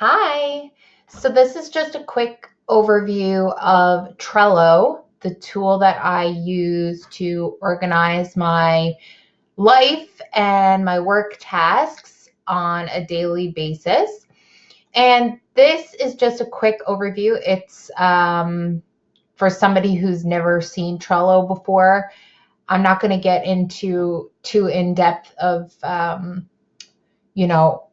Hi. So this is just a quick overview of Trello, the tool that I use to organize my life and my work tasks on a daily basis. And this is just a quick overview. It's for somebody who's never seen Trello before. I'm not going to get into too in depth of, you know,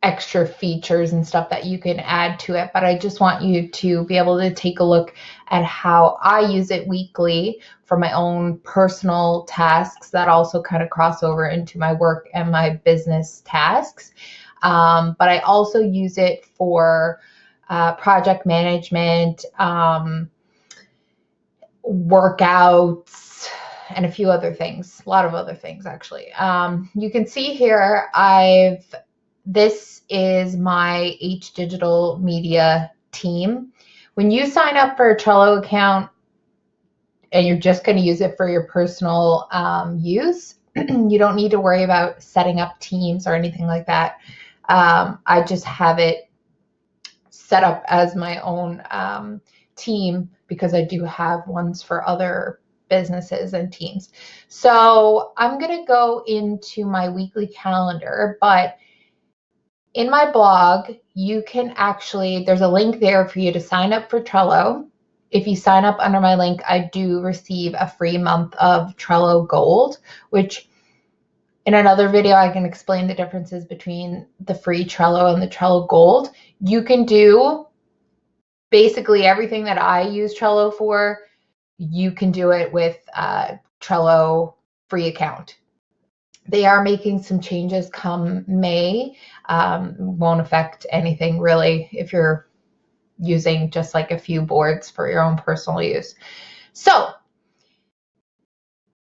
extra features and stuff that you can add to it, but I just want you to be able to take a look at how I use it weekly for my own personal tasks that also kind of cross over into my work and my business tasks. But I also use it for project management, workouts, and a few other things, a lot of other things actually. You can see here this is my H Digital Media team. When you sign up for a Trello account and you're just going to use it for your personal use, you don't need to worry about setting up teams or anything like that. I just have it set up as my own team because I do have ones for other businesses and teams. So I'm going to go into my weekly calendar, but in my blog, you can there's a link there for you to sign up for Trello. If you sign up under my link, I do receive a free month of Trello Gold, which in another video, I can explain the differences between the free Trello and the Trello Gold. You can do basically everything that I use Trello for. You can do it with Trello free account. They are making some changes come May. Won't affect anything really if you're using just like a few boards for your own personal use. So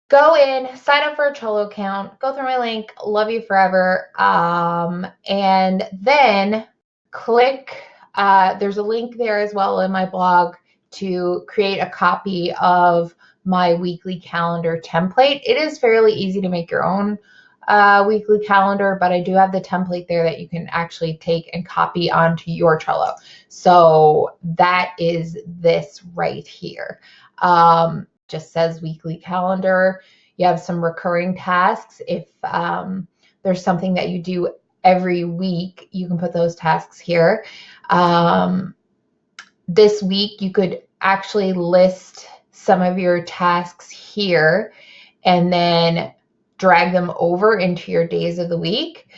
go in, sign up for a Trello account, go through my link, love you forever. And then click, there's a link there as well in my blog to create a copy of my weekly calendar template. It is fairly easy to make your own weekly calendar, but I do have the template there that you can actually take and copy onto your Trello. So that is this right here. Just says weekly calendar. You have some recurring tasks. If there's something that you do every week, you can put those tasks here. This week, you could actually list some of your tasks here and then drag them over into your days of the week.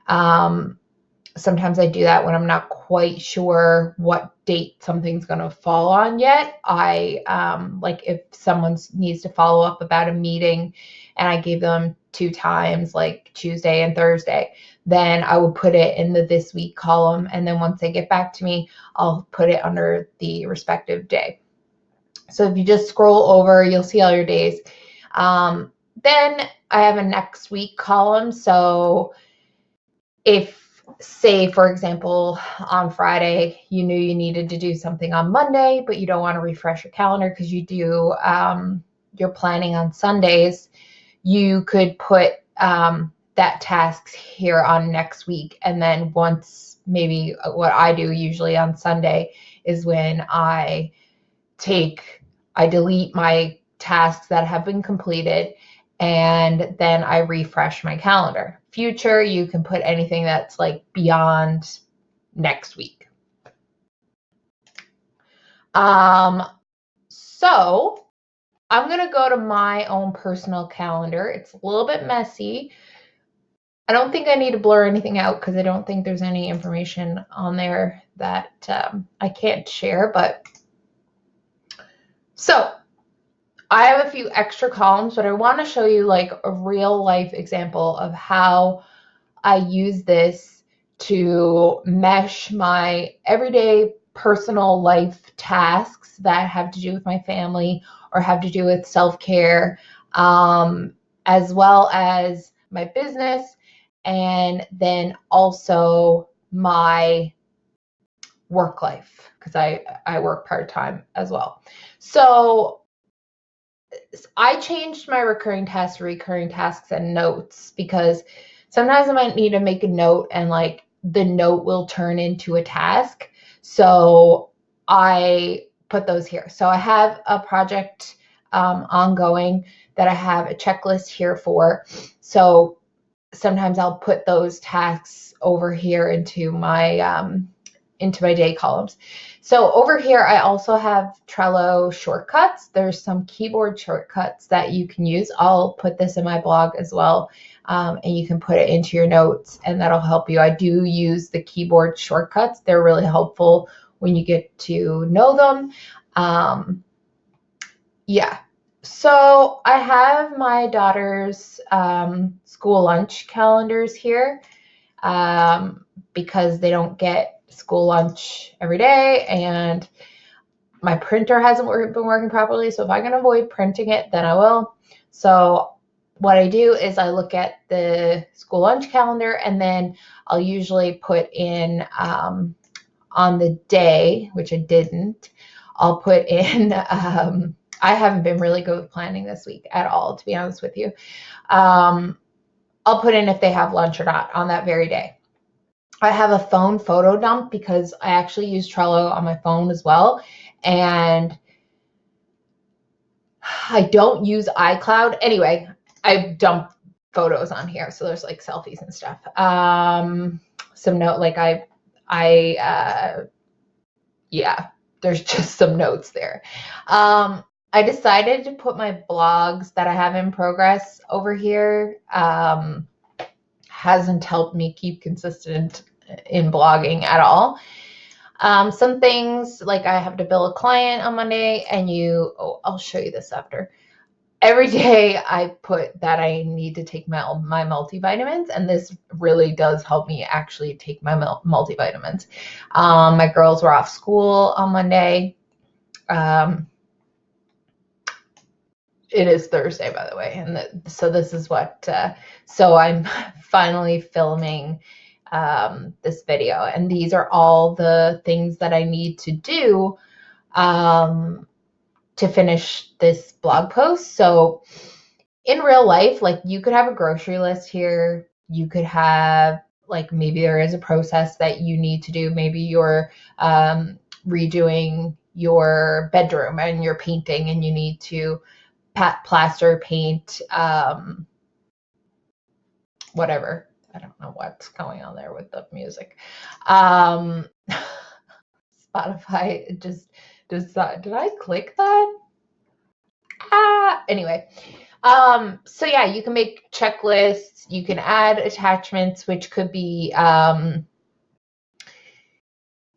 Sometimes I do that when I'm not quite sure what date something's going to fall on yet. Like if someone needs to follow up about a meeting and I gave them 2 times, like Tuesday and Thursday, then I would put it in the this week column. And then once they get back to me, I'll put it under the respective day. So if you just scroll over, you'll see all your days. Then I have a next week column. So if, say, for example, on Friday, you knew you needed to do something on Monday, but you don't want to refresh your calendar because you do your planning on Sundays, you could put that task here on next week. And then once, maybe what I do usually on Sunday is when I delete my tasks that have been completed, and then I refresh my calendar. Future, you can put anything that's like beyond next week. So I'm going to go to my own personal calendar. It's a little bit messy. I don't think I need to blur anything out because I don't think there's any information on there that I can't share, but so I have a few extra columns, but I want to show you like a real life example of how I use this to mesh my everyday personal life tasks that have to do with my family or have to do with self-care, as well as my business, and then also my work life, because I work part-time as well. So I changed my recurring tasks to recurring tasks and notes because sometimes I might need to make a note and like the note will turn into a task. So I put those here. So I have a project ongoing that I have a checklist here for. So sometimes I'll put those tasks over here into my day columns. So over here, I also have Trello shortcuts. There's some keyboard shortcuts that you can use. I'll put this in my blog as well, and you can put it into your notes, and that'll help you. I do use the keyboard shortcuts. They're really helpful when you get to know them. Yeah. So I have my daughter's school lunch calendars here, because they don't get school lunch every day, and my printer hasn't been working properly. So if I can avoid printing it, then I will. So what I do is I look at the school lunch calendar, and then I'll usually put in on the day, which I didn't, I'll put in, I haven't been really good with planning this week at all, to be honest with you. I'll put in if they have lunch or not on that very day. I have a phone photo dump because I actually use Trello on my phone as well. And I don't use iCloud. Anyway, I dump photos on here. So there's like selfies and stuff. Some note, like yeah, there's just some notes there. I decided to put my blogs that I have in progress over here. Hasn't helped me keep consistent in blogging at all. Some things, like I have to bill a client on Monday, and I'll show you this after. Every day I put that I need to take my multivitamins, and this really does help me actually take my multivitamins. My girls were off school on Monday. It is Thursday, by the way, and so this is what. So I'm finally filming this video, and these are all the things that I need to do to finish this blog post. So in real life, like, you could have a grocery list here. You could have, like, maybe there is a process that you need to do. Maybe you're redoing your bedroom and you're painting, and you need to plaster, paint, whatever. I don't know what's going on there with the music. Spotify just did I click that? Anyway. So yeah, you can make checklists, you can add attachments, which could be,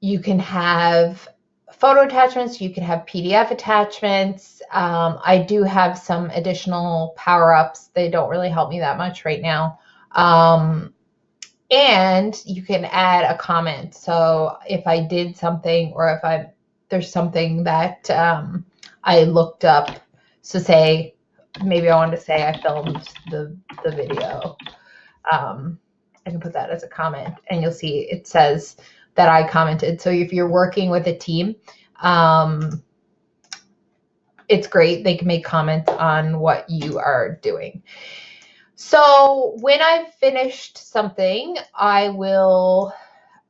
you can have photo attachments, you can have PDF attachments. I do have some additional power-ups. They don't really help me that much right now. And you can add a comment. So if I did something, or if there's something that I looked up, so say, maybe I wanted to say I filmed the video. I can put that as a comment, and you'll see it says that I commented. So if you're working with a team, it's great. They can make comments on what you are doing. So when I've finished something, I will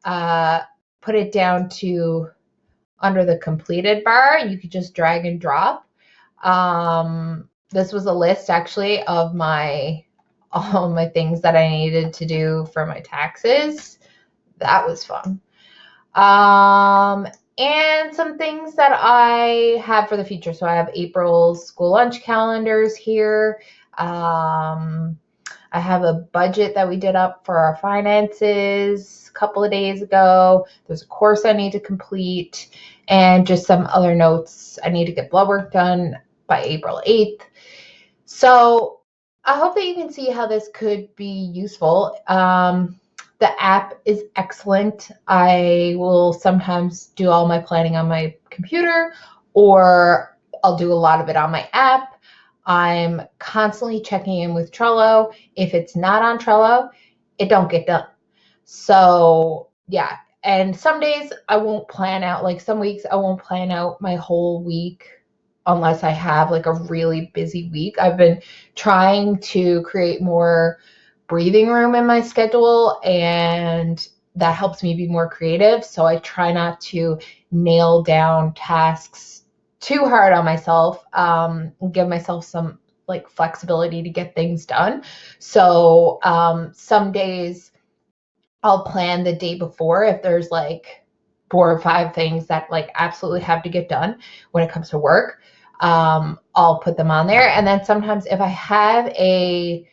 put it down to under the completed bar. You could just drag and drop. This was a list actually of all my things that I needed to do for my taxes. That was fun. And some things that I have for the future. So I have April's school lunch calendars here. I have a budget that we did up for our finances a couple of days ago. There's a course I need to complete, and just some other notes. I need to get blood work done by April 8th. So I hope that you can see how this could be useful. The app is excellent. I will sometimes do all my planning on my computer, or I'll do a lot of it on my app. I'm constantly checking in with Trello. If it's not on Trello, it don't get done. So yeah, and some days I won't plan out, like some weeks I won't plan out my whole week unless I have like a really busy week. I've been trying to create more breathing room in my schedule, and that helps me be more creative. So I try not to nail down tasks too hard on myself, give myself some like flexibility to get things done. So some days I'll plan the day before if there's like 4 or 5 things that like absolutely have to get done when it comes to work. I'll put them on there. And then sometimes if I have a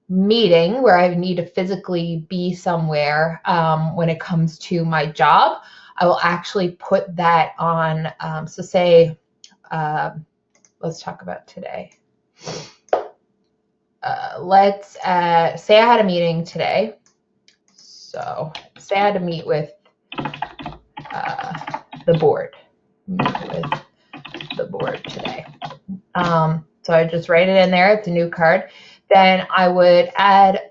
meeting where I need to physically be somewhere, when it comes to my job, I will actually put that on. So say, let's talk about today. Let's say I had a meeting today. So say I had to meet with the board. Meet with the board today. So I just write it in there. It's a new card. Then I would add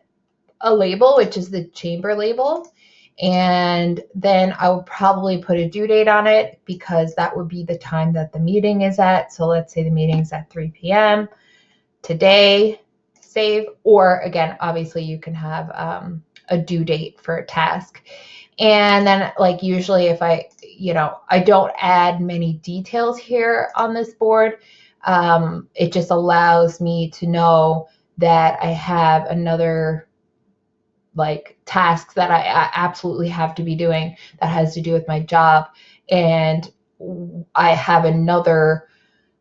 a label, which is the chamber label. And then I would probably put a due date on it because that would be the time that the meeting is at. So let's say the meeting's at 3 p.m. today, save. Or again, obviously you can have a due date for a task. And then like usually if I don't add many details here on this board. It just allows me to know that I have another like task that I absolutely have to be doing that has to do with my job. And I have another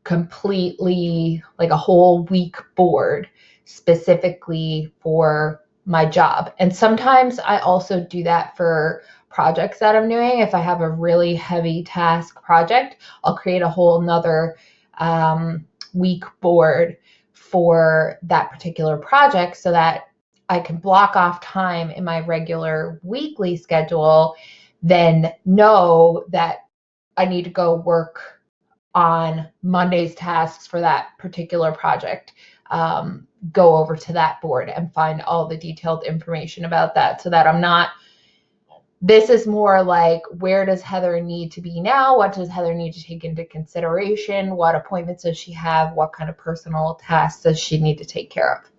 completely like a whole week board specifically for my job. And sometimes I also do that for projects that I'm doing. If I have a really heavy task project, I'll create a whole nother week board for that particular project so that I can block off time in my regular weekly schedule, then know that I need to go work on Monday's tasks for that particular project. Go over to that board and find all the detailed information about that so that I'm not, this is more like, where does Heather need to be now? What does Heather need to take into consideration? What appointments does she have? What kind of personal tasks does she need to take care of?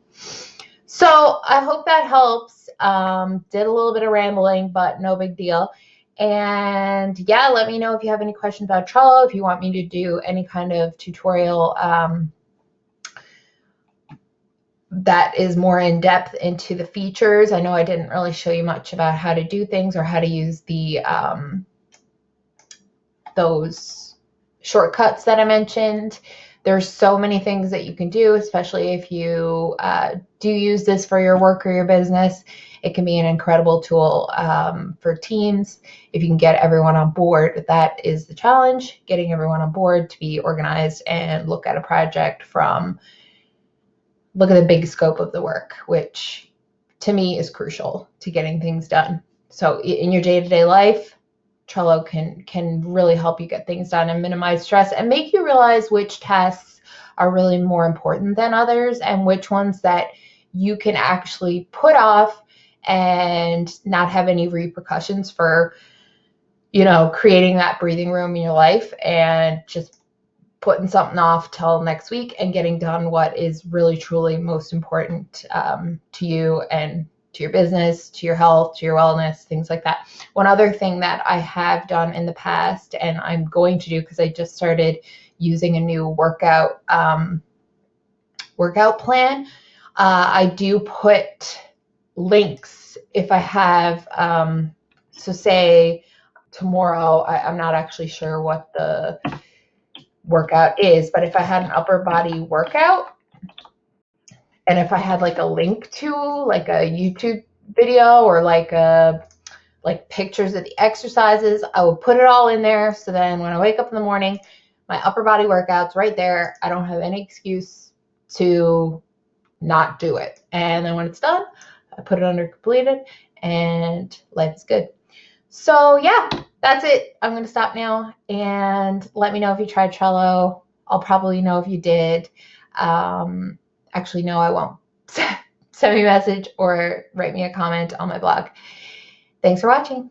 So I hope that helps. Did a little bit of rambling, but no big deal. And yeah, let me know if you have any questions about Trello, if you want me to do any kind of tutorial that is more in depth into the features. I know I didn't really show you much about how to do things or how to use the those shortcuts that I mentioned. There's so many things that you can do, especially if you do use this for your work or your business. It can be an incredible tool for teams. If you can get everyone on board, that is the challenge, getting everyone on board to be organized and look at a project look at the big scope of the work, which to me is crucial to getting things done. So in your day-to-day life, Trello can really help you get things done and minimize stress and make you realize which tasks are really more important than others and which ones that you can actually put off and not have any repercussions for, creating that breathing room in your life and just putting something off till next week and getting done what is really truly most important to you and to your business, to your health, to your wellness, things like that. One other thing that I have done in the past and I'm going to do because I just started using a new workout plan, I do put links if I have, so say tomorrow, I'm not actually sure what the workout is, but if I had an upper body workout and if I had like a link to like a YouTube video or like pictures of the exercises, I would put it all in there. So then when I wake up in the morning, my upper body workout's right there. I don't have any excuse to not do it. And then when it's done, I put it under completed and life is good. So yeah, that's it. I'm going to stop now and let me know if you tried Trello. I'll probably know if you did. Actually, no, I won't. Send me a message or write me a comment on my blog. Thanks for watching.